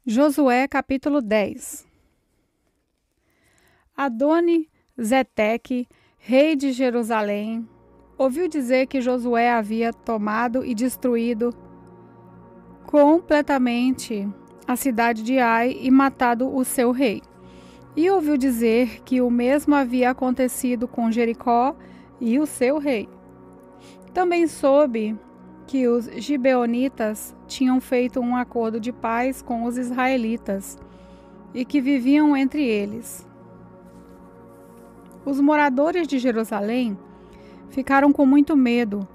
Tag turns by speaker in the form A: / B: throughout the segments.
A: Josué capítulo 10. Adoni-Zedeque, rei de Jerusalém, ouviu dizer que Josué havia tomado e destruído completamente a cidade de Ai e matado o seu rei. E ouviu dizer que o mesmo havia acontecido com Jericó e o seu rei. Também soube que os gibeonitas tinham feito um acordo de paz com os israelitas e que viviam entre eles. Os moradores de Jerusalém ficaram com muito medo,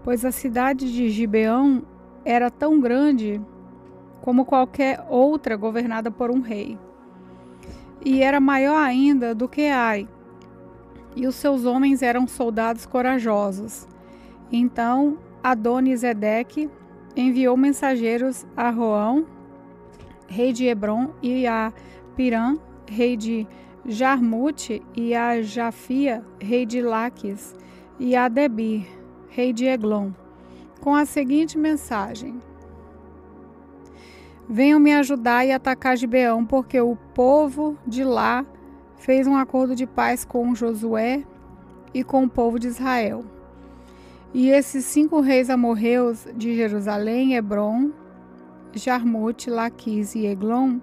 A: pois a cidade de Gibeão era tão grande como qualquer outra governada por um rei, e era maior ainda do que Ai, e os seus homens eram soldados corajosos. Então Adoni-Zedeque enviou mensageiros a Roão, rei de Hebrom, e a Pirã, rei de Jarmute, e a Jafia, rei de Laques, e a Debir, rei de Eglon, com a seguinte mensagem: venham me ajudar e atacar Gibeão, porque o povo de lá fez um acordo de paz com Josué e com o povo de Israel. E esses 5 reis amorreus de Jerusalém, Hebrom, Jarmute, Laquis e Eglon,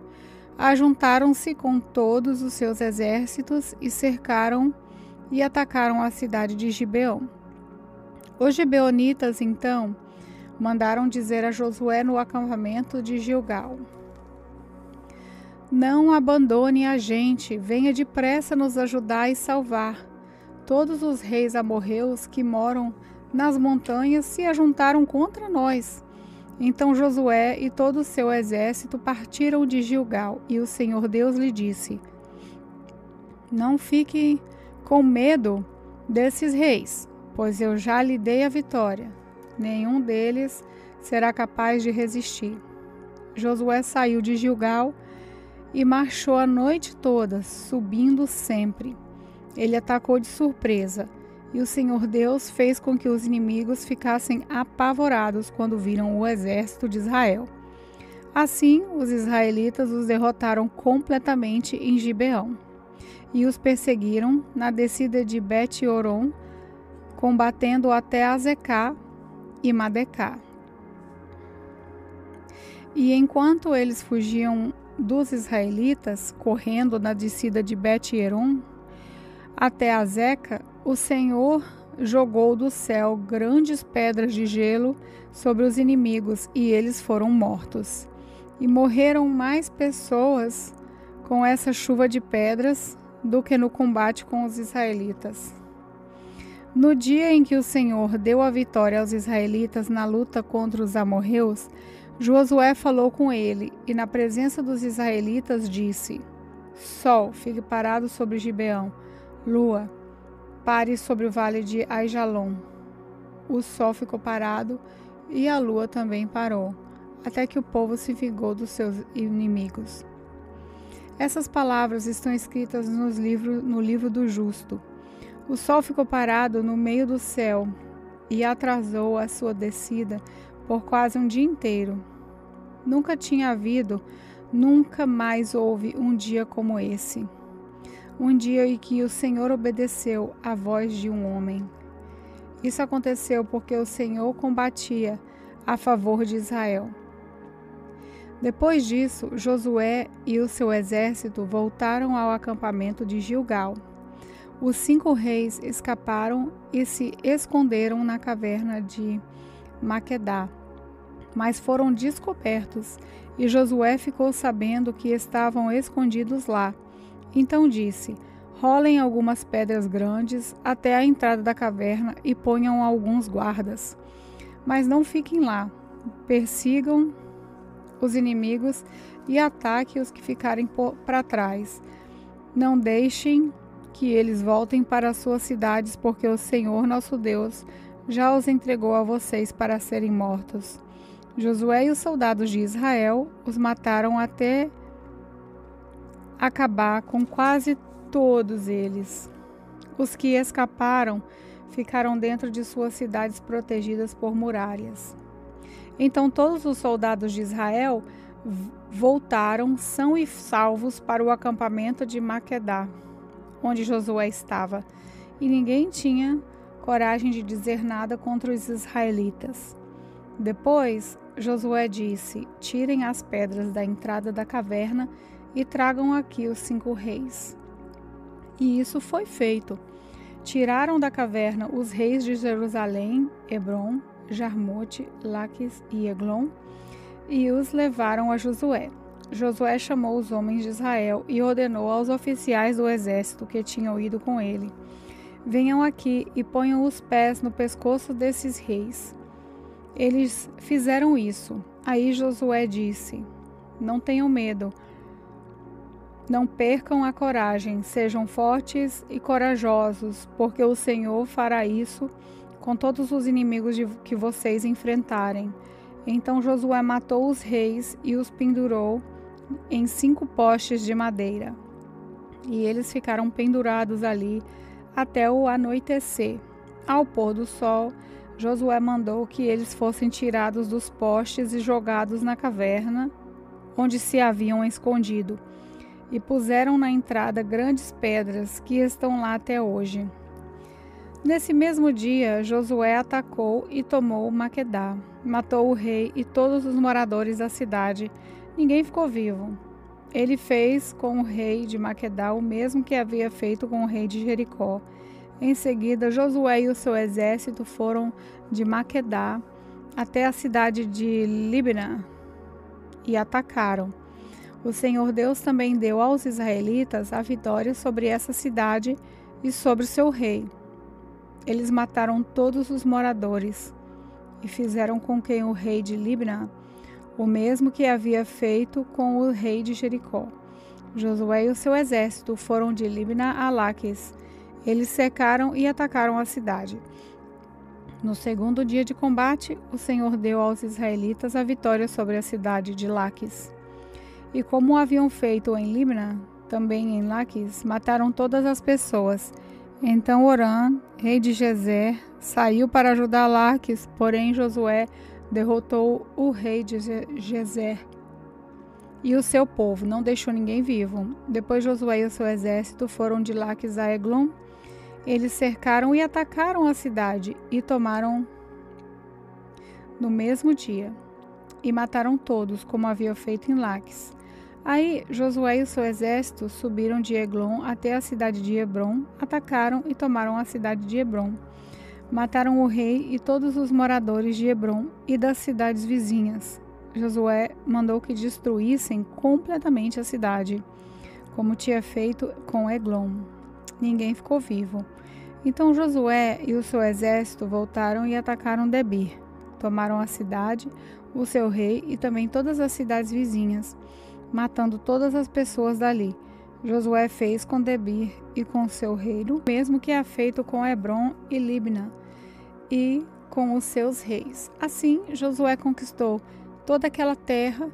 A: ajuntaram-se com todos os seus exércitos e cercaram e atacaram a cidade de Gibeão. Os gibeonitas, então, mandaram dizer a Josué no acampamento de Gilgal: não abandone a gente, venha depressa nos ajudar e salvar. Todos os reis amorreus que moram nas montanhas se ajuntaram contra nós. Então Josué e todo o seu exército partiram de Gilgal, e o Senhor Deus lhe disse: não fique com medo desses reis, pois eu já lhe dei a vitória. Nenhum deles será capaz de resistir. Josué saiu de Gilgal e marchou a noite toda, subindo sempre. Ele atacou de surpresa, e o Senhor Deus fez com que os inimigos ficassem apavorados quando viram o exército de Israel. Assim, os israelitas os derrotaram completamente em Gibeão e os perseguiram na descida de Bet-Oron, combatendo até Azecá e Madecá. E enquanto eles fugiam dos israelitas, correndo na descida de Bet-Oron até Azeca, o Senhor jogou do céu grandes pedras de gelo sobre os inimigos, e eles foram mortos. E morreram mais pessoas com essa chuva de pedras do que no combate com os israelitas. No dia em que o Senhor deu a vitória aos israelitas na luta contra os amorreus, Josué falou com ele, e na presença dos israelitas disse: Sol, fique parado sobre Gibeão. Lua, pare sobre o vale de Aijalon. O sol ficou parado e a lua também parou, até que o povo se vingou dos seus inimigos. Essas palavras estão escritas no livro do justo. O sol ficou parado no meio do céu e atrasou a sua descida por quase um dia inteiro. Nunca tinha havido, nunca mais houve um dia como esse. Um dia em que o Senhor obedeceu à voz de um homem. Isso aconteceu porque o Senhor combatia a favor de Israel. Depois disso, Josué e o seu exército voltaram ao acampamento de Gilgal. Os 5 reis escaparam e se esconderam na caverna de Maquedá, mas foram descobertos, e Josué ficou sabendo que estavam escondidos lá. Então disse: rolem algumas pedras grandes até a entrada da caverna e ponham alguns guardas. Mas não fiquem lá. Persigam os inimigos e ataquem os que ficarem para trás. Não deixem que eles voltem para suas cidades, porque o Senhor nosso Deus já os entregou a vocês para serem mortos. Josué e os soldados de Israel os mataram até acabar com quase todos eles. Os que escaparam ficaram dentro de suas cidades protegidas por muralhas. Então todos os soldados de Israel voltaram são e salvos para o acampamento de Maquedá, onde Josué estava, e ninguém tinha coragem de dizer nada contra os israelitas. Depois, Josué disse: tirem as pedras da entrada da caverna e tragam aqui os 5 reis. E isso foi feito. Tiraram da caverna os reis de Jerusalém, Hebron, Jarmote, Laquis e Eglon, e os levaram a Josué. Josué chamou os homens de Israel e ordenou aos oficiais do exército que tinham ido com ele: venham aqui e ponham os pés no pescoço desses reis. Eles fizeram isso. Aí Josué disse: não tenham medo, não percam a coragem, sejam fortes e corajosos, porque o Senhor fará isso com todos os inimigos que vocês enfrentarem. Então Josué matou os reis e os pendurou em 5 postes de madeira. E eles ficaram pendurados ali até o anoitecer. Ao pôr do sol, Josué mandou que eles fossem tirados dos postes e jogados na caverna onde se haviam escondido. E puseram na entrada grandes pedras que estão lá até hoje. Nesse mesmo dia, Josué atacou e tomou Maquedá. Matou o rei e todos os moradores da cidade. Ninguém ficou vivo. Ele fez com o rei de Maquedá o mesmo que havia feito com o rei de Jericó. Em seguida, Josué e o seu exército foram de Maquedá até a cidade de Libna e atacaram. O Senhor Deus também deu aos israelitas a vitória sobre essa cidade e sobre seu rei. Eles mataram todos os moradores e fizeram com que o rei de Libna o mesmo que havia feito com o rei de Jericó. Josué e o seu exército foram de Libna a Laquis. Eles cercaram e atacaram a cidade. No segundo dia de combate, o Senhor deu aos israelitas a vitória sobre a cidade de Laquis. E como haviam feito em Libna, também em Laquis, mataram todas as pessoas. Então Orã, rei de Gezer, saiu para ajudar Laquis, porém Josué derrotou o rei de Gezer e o seu povo, não deixou ninguém vivo. Depois Josué e o seu exército foram de Laquis a Eglon. Eles cercaram e atacaram a cidade e tomaram no mesmo dia. E mataram todos, como havia feito em Laquis. Aí Josué e o seu exército subiram de Eglon até a cidade de Hebron, atacaram e tomaram a cidade de Hebron. Mataram o rei e todos os moradores de Hebron e das cidades vizinhas. Josué mandou que destruíssem completamente a cidade, como tinha feito com Eglon. Ninguém ficou vivo. Então Josué e o seu exército voltaram e atacaram Debir. Tomaram a cidade, o seu rei e também todas as cidades vizinhas, matando todas as pessoas dali. Josué fez com Debir e com seu reino o mesmo que havia feito com Hebron e Libna e com os seus reis. Assim, Josué conquistou toda aquela terra,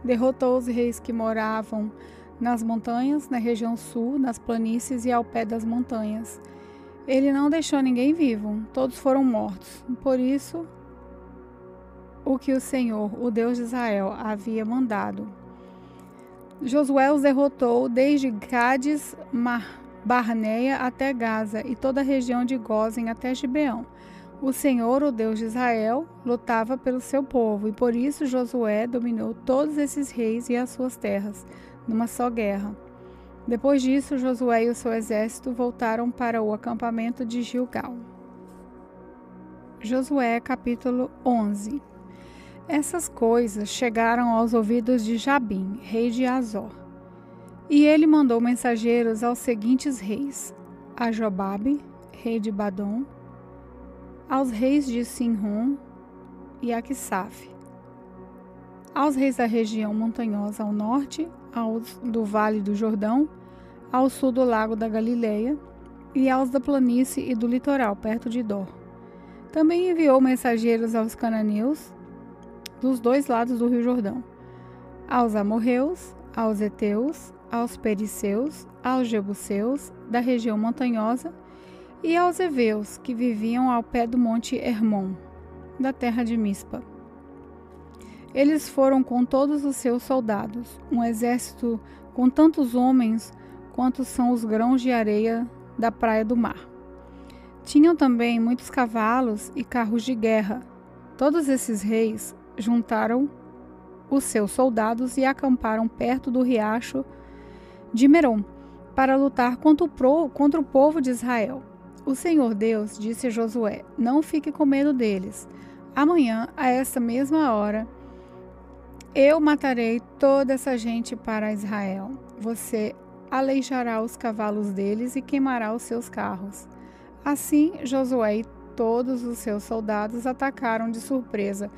A: derrotou os reis que moravam nas montanhas, na região sul, nas planícies e ao pé das montanhas. Ele não deixou ninguém vivo, todos foram mortos. Por isso, o que o Senhor, o Deus de Israel, havia mandado. Josué os derrotou desde Cádiz, Barneia até Gaza e toda a região de Gósen até Gibeão. O Senhor, o Deus de Israel, lutava pelo seu povo e por isso Josué dominou todos esses reis e as suas terras numa só guerra. Depois disso, Josué e o seu exército voltaram para o acampamento de Gilgal. Josué capítulo 11. Essas coisas chegaram aos ouvidos de Jabim, rei de Azor. E ele mandou mensageiros aos seguintes reis: a Jobabe, rei de Badom, aos reis de Sinrom e Aquisaf, aos reis da região montanhosa ao norte, aos do vale do Jordão, ao sul do lago da Galileia, e aos da planície e do litoral, perto de Dor. Também enviou mensageiros aos cananeus, dos 2 lados do rio Jordão, aos amorreus, aos heteus, aos perizeus, aos jebuseus, da região montanhosa, e aos heveus, que viviam ao pé do monte Hermon, da terra de Mispa. Eles foram com todos os seus soldados, um exército com tantos homens quanto são os grãos de areia da praia do mar. Tinham também muitos cavalos e carros de guerra. Todos esses reis juntaram os seus soldados e acamparam perto do riacho de Merom para lutar contra o povo de Israel. O Senhor Deus disse a Josué: não fique com medo deles. Amanhã, a essa mesma hora, eu matarei toda essa gente para Israel. Você aleijará os cavalos deles e queimará os seus carros. Assim, Josué e todos os seus soldados atacaram de surpresa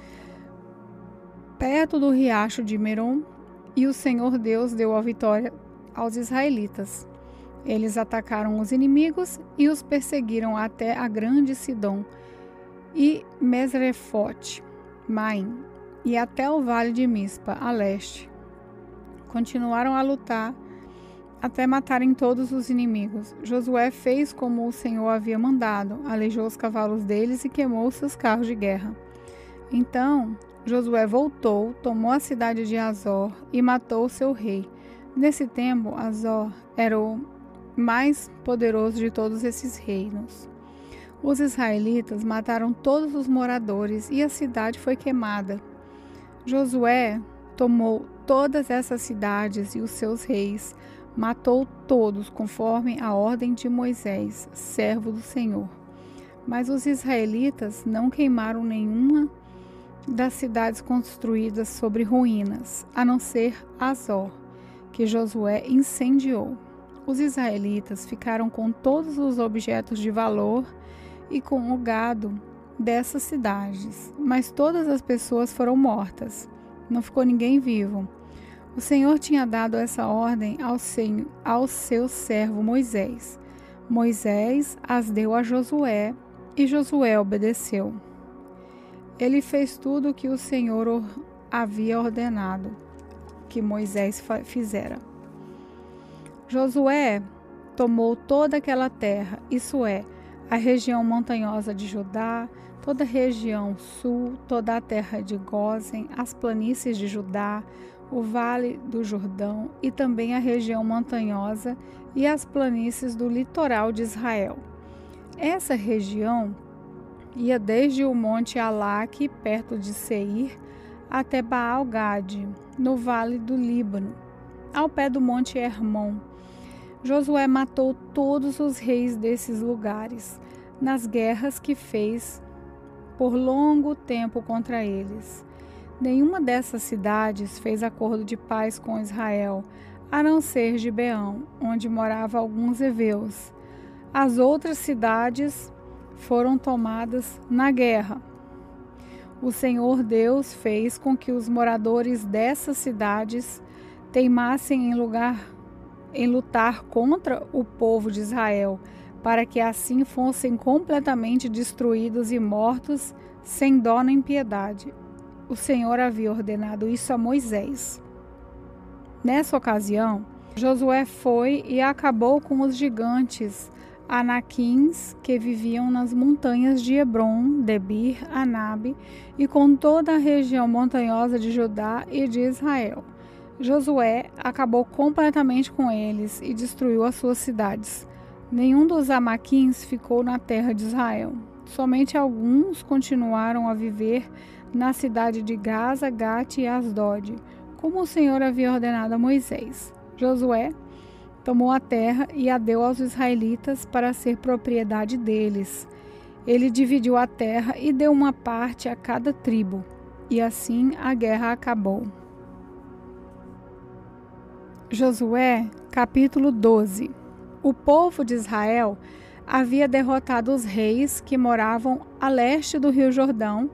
A: perto do riacho de Merom, e o Senhor Deus deu a vitória aos israelitas. Eles atacaram os inimigos e os perseguiram até a grande Sidom e Mesrefote Maim, e até o vale de Mispa, a leste. Continuaram a lutar até matarem todos os inimigos. Josué fez como o Senhor havia mandado, aleijou os cavalos deles e queimou seus carros de guerra. Então Josué voltou, tomou a cidade de Azor e matou seu rei. Nesse tempo, Azor era o mais poderoso de todos esses reinos. Os israelitas mataram todos os moradores e a cidade foi queimada. Josué tomou todas essas cidades e os seus reis, matou todos conforme a ordem de Moisés, servo do Senhor. Mas os israelitas não queimaram nenhuma das cidades construídas sobre ruínas, a não ser Azor, que Josué incendiou. Os israelitas ficaram com todos os objetos de valor e com o gado dessas cidades, mas todas as pessoas foram mortas. Não ficou ninguém vivo. O Senhor tinha dado essa ordem ao seu servo Moisés. Moisés as deu a Josué e Josué obedeceu. Ele fez tudo o que o Senhor havia ordenado que Moisés fizera. Josué tomou toda aquela terra, isso é, a região montanhosa de Judá, toda a região sul, toda a terra de Gósen, as planícies de Judá, o vale do Jordão e também a região montanhosa e as planícies do litoral de Israel. Essa região ia desde o monte Alaque, perto de Seir, até Baal-Gade, no vale do Líbano, ao pé do monte Hermon. Josué matou todos os reis desses lugares, nas guerras que fez por longo tempo contra eles. Nenhuma dessas cidades fez acordo de paz com Israel, a não ser Gibeão, onde moravam alguns heveus. As outras cidades foram tomadas na guerra. O Senhor Deus fez com que os moradores dessas cidades teimassem em lutar contra o povo de Israel, para que assim fossem completamente destruídos e mortos, sem dó nem piedade. O Senhor havia ordenado isso a Moisés. Nessa ocasião, Josué foi e acabou com os gigantes anaquins que viviam nas montanhas de Hebron, Debir, Anabe e com toda a região montanhosa de Judá e de Israel. Josué acabou completamente com eles e destruiu as suas cidades. Nenhum dos amaquins ficou na terra de Israel. Somente alguns continuaram a viver na cidade de Gaza, Gate e Asdod, como o Senhor havia ordenado a Moisés. Josué tomou a terra e a deu aos israelitas para ser propriedade deles. Ele dividiu a terra e deu uma parte a cada tribo, e assim a guerra acabou. Josué, capítulo 12. O povo de Israel havia derrotado os reis que moravam a leste do rio Jordão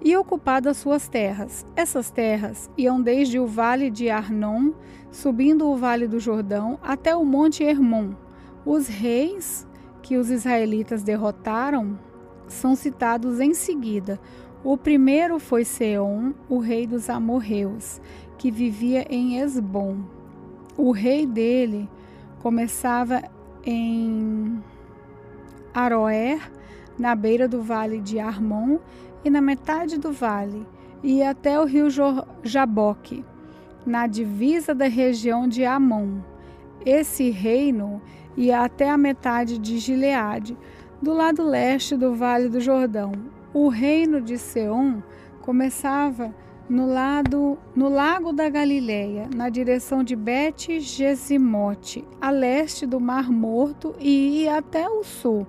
A: e ocupado as suas terras. Essas terras iam desde o vale de Arnon, subindo o vale do Jordão, até o monte Hermon. Os reis que os israelitas derrotaram são citados em seguida. O primeiro foi Seom, o rei dos amorreus, que vivia em Esbom. O rei dele começava em Aroer, na beira do vale de Armon, e na metade do vale e até o rio Jaboque, na divisa da região de Amon. Esse reino ia até a metade de Gileade, do lado leste do Vale do Jordão. O reino de Seom começava no lago da Galileia, na direção de Bet-Gesimote, a leste do Mar Morto, e ia até o sul,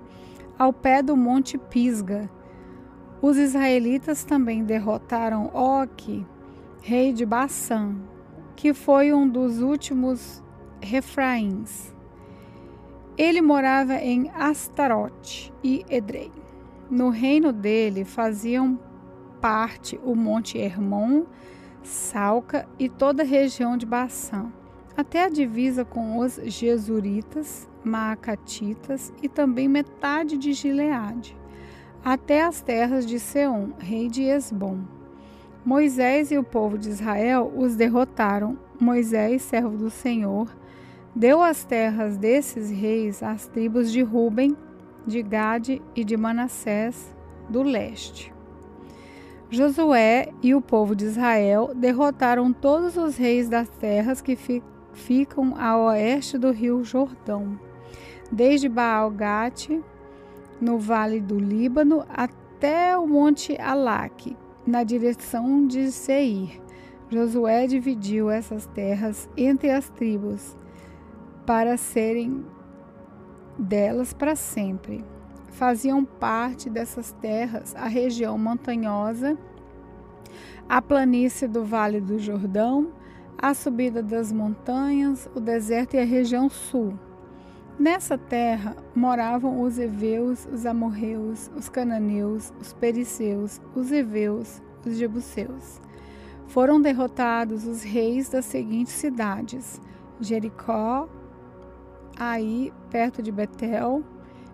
A: ao pé do Monte Pisga. Os israelitas também derrotaram Og, rei de Bassã, que foi um dos últimos refraíns. Ele morava em Astarote e Edrei. No reino dele faziam parte o Monte Hermon, Salca e toda a região de Bassã, até a divisa com os Gesuritas, Maacatitas e também metade de Gileade, até as terras de Seom, rei de Esbom. Moisés e o povo de Israel os derrotaram. Moisés, servo do Senhor, deu as terras desses reis às tribos de Ruben, de Gade e de Manassés, do leste. Josué e o povo de Israel derrotaram todos os reis das terras que ficam a oeste do rio Jordão, desde Baal-Gate, no vale do Líbano, até o monte Alaque, na direção de Seir. Josué dividiu essas terras entre as tribos, para serem delas para sempre. Faziam parte dessas terras a região montanhosa, a planície do Vale do Jordão, a subida das montanhas, o deserto e a região sul. Nessa terra moravam os heveus, os amorreus, os cananeus, os perizeus, os heveus, os jebuseus. Foram derrotados os reis das seguintes cidades: Jericó, Ai, perto de Betel,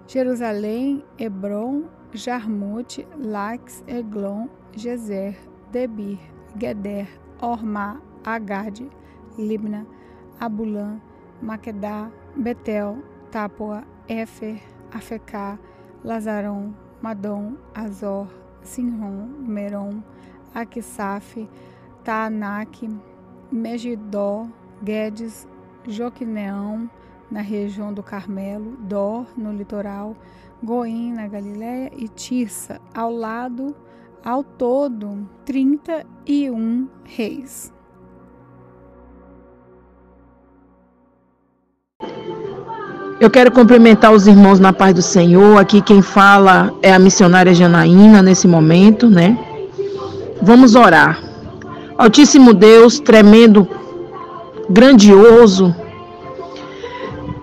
A: Jerusalém, Hebron, Jarmute, Laques, Eglon, Gezer, Debir, Geder, Ormá, Agade, Libna, Abulã, Maquedá, Betel, Tápua, Éfer, Afecá, Lazarão, Madom, Azor, Sinron, Merom, Aquisaf, Taanaque, Megidó, Guedes, Joquineão, na região do Carmelo, Dor, no litoral, Goim, na Galiléia, e Tirsa, ao todo, 31 reis.
B: Eu quero cumprimentar os irmãos na paz do Senhor. Aqui quem fala é a missionária Janaína nesse momento, né? Vamos orar. Altíssimo Deus, tremendo, grandioso,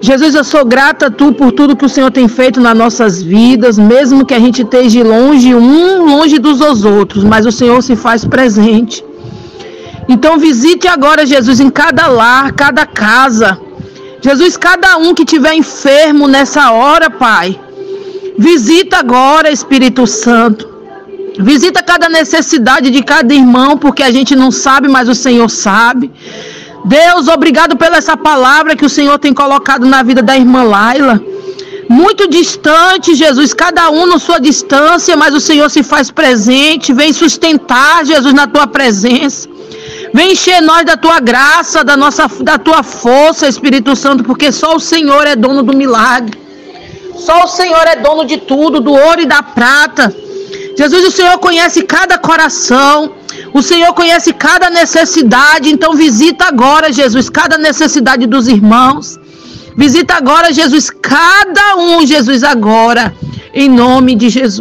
B: Jesus, eu sou grata a Tu por tudo que o Senhor tem feito nas nossas vidas, mesmo que a gente esteja longe dos outros, mas o Senhor se faz presente. Então visite agora, Jesus, em cada lar, cada casa. Jesus, cada um que estiver enfermo nessa hora, Pai, visita agora, Espírito Santo. Visita cada necessidade de cada irmão, porque a gente não sabe, mas o Senhor sabe. Deus, obrigado pela essa palavra que o Senhor tem colocado na vida da irmã Laila. Muito distante, Jesus, cada um na sua distância, mas o Senhor se faz presente. Vem sustentar, Jesus, na Tua presença. Vem encher nós da Tua graça, da Tua força, Espírito Santo, porque só o Senhor é dono do milagre. Só o Senhor é dono de tudo, do ouro e da prata. Jesus, o Senhor conhece cada coração. O Senhor conhece cada necessidade, então visita agora, Jesus, cada necessidade dos irmãos. Visita agora, Jesus, cada um, Jesus, agora, em nome de Jesus.